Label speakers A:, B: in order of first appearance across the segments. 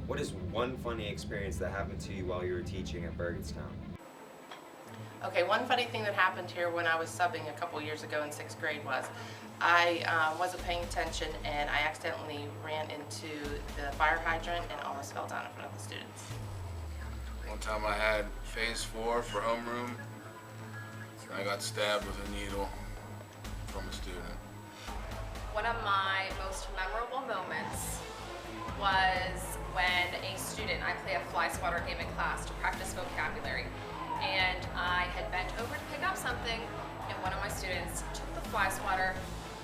A: What is one funny experience that happened to you while you were teaching at Burgettstown?
B: Okay, one funny thing that happened here when I was subbing a couple years ago in 6th grade was I wasn't paying attention and I accidentally ran into the fire hydrant and almost fell down in front of the students.
C: One time I had phase 4 for homeroom, and I got stabbed with a needle from a student.
D: One of my most memorable moments was when a student, I play a fly swatter game in class to practice vocabulary, and I had bent over to pick up something, and one of my students took the fly swatter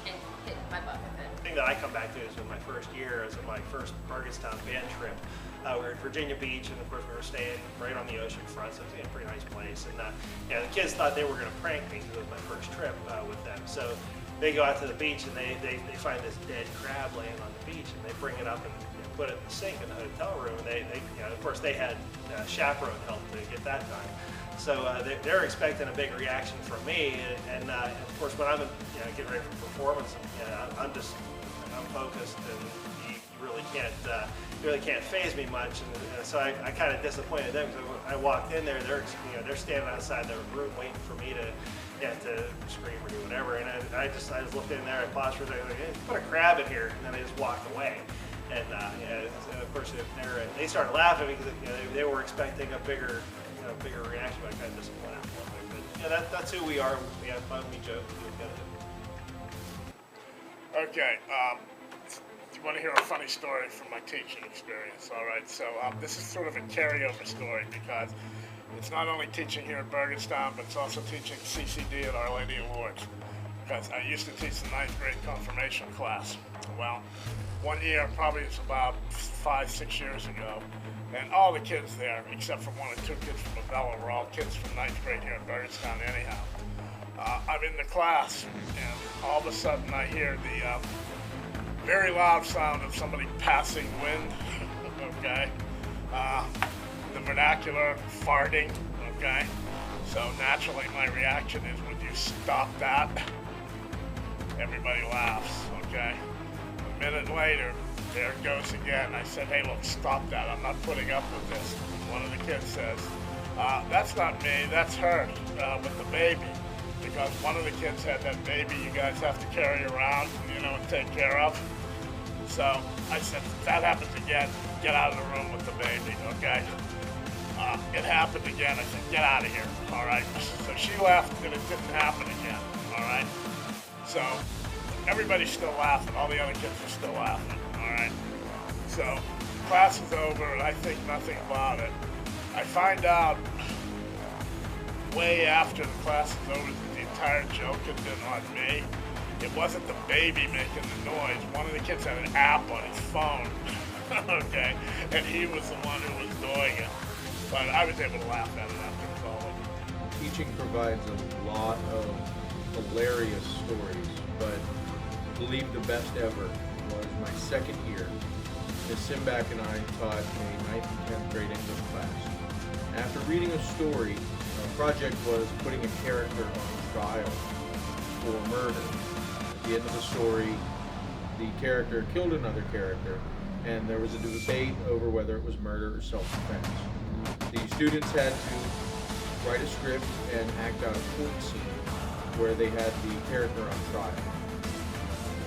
D: and hit my butt with it.
E: The thing that I come back to is in my first year, as my first Burgettstown band trip. We were at Virginia Beach, and of course we were staying right on the ocean front, so it was a pretty nice place. And the kids thought they were going to prank me because it was my first trip with them. So they go out to the beach and they find this dead crab laying on the beach, and they bring it up and put it in the sink in the hotel room. And of course they had chaperone help to get that done. So they're expecting a big reaction from me, and of course when I'm getting ready for performance, I'm focused, and you really can't phase me much, and so I kind of disappointed them because I walked in there, they're standing outside the room waiting for me to scream or do whatever, and I just looked in there, I paused for a second, like, hey, put a crab in here, and then I just walked away. And of course they started laughing because they were expecting a bigger reaction, but I kind of disappointed them a little bit. But that's who we are. We have fun, we joke, we do good.
F: Okay, you want to hear a funny story from my teaching experience, all right? So this is sort of a carryover story because it's not only teaching here at Burgettstown, but it's also teaching CCD at Our Lady of Lourdes, because I used to teach the 9th grade confirmation class. Well, one year, probably it's about 5-6 years ago, and all the kids there, except for 1 or 2 kids from Avella, were all kids from 9th grade here at Burgettstown anyhow. I'm in the class, and all of a sudden I hear the very loud sound of somebody passing wind, okay? The vernacular farting, okay? So naturally my reaction is, would you stop that? Everybody laughs, okay? A minute later, there it goes again. I said, hey, look, stop that. I'm not putting up with this. One of the kids says, that's not me, that's her with the baby. Because one of the kids had that baby you guys have to carry around, and take care of. So I said, if that happens again, get out of the room with the baby, okay? It happened again. I said, get out of here, all right? So she left and it didn't happen again, all right? So everybody's still laughing. All the other kids are still laughing, all right? So class is over and I think nothing about it. I find out way after the class is over that the entire joke had been on me. It wasn't the baby making the noise. One of the kids had an app on his phone, okay? And he was the one who was doing it. But I was able to laugh at it after it was all over.
G: Teaching provides a lot of hilarious stories, but I believe the best ever was my second year. Ms. Simback and I taught a 9th and 10th grade English class. After reading a story, our project was putting a character on trial for murder. At the end of the story, the character killed another character, and there was a debate over whether it was murder or self-defense. The students had to write a script and act out a court scene where they had the character on trial.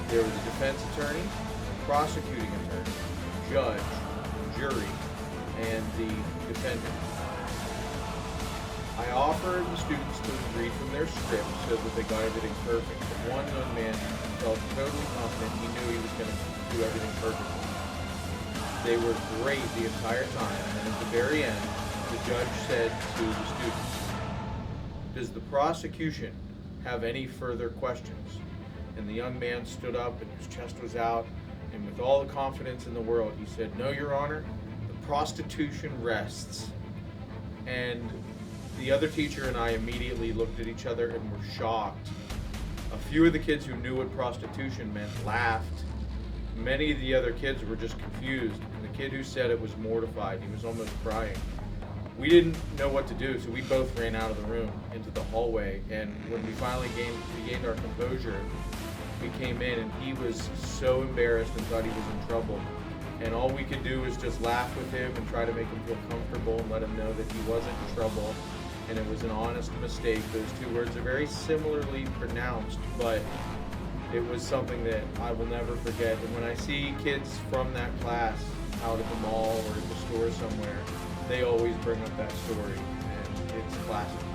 G: There was a defense attorney, a prosecuting attorney, judge, jury, and the defendant. I offered the students to read from their script so that they got everything perfect, but one young man felt totally confident he knew he was going to do everything perfectly. They were great the entire time, and at the very end, the judge said to the students, "Does the prosecution have any further questions?" And the young man stood up and his chest was out, and with all the confidence in the world, he said, "No, Your Honor, the prostitution rests." And the other teacher and I immediately looked at each other and were shocked. A few of the kids who knew what prostitution meant laughed. Many of the other kids were just confused, and the kid who said it was mortified. He was almost crying. We didn't know what to do, so we both ran out of the room into the hallway, and when we finally regained our composure, we came in, and he was so embarrassed and thought he was in trouble. And all we could do is just laugh with him and try to make him feel comfortable and let him know that he wasn't in trouble and it was an honest mistake. Those two words are very similarly pronounced, but it was something that I will never forget. And when I see kids from that class out at the mall or at the store somewhere, they always bring up that story, and it's classic.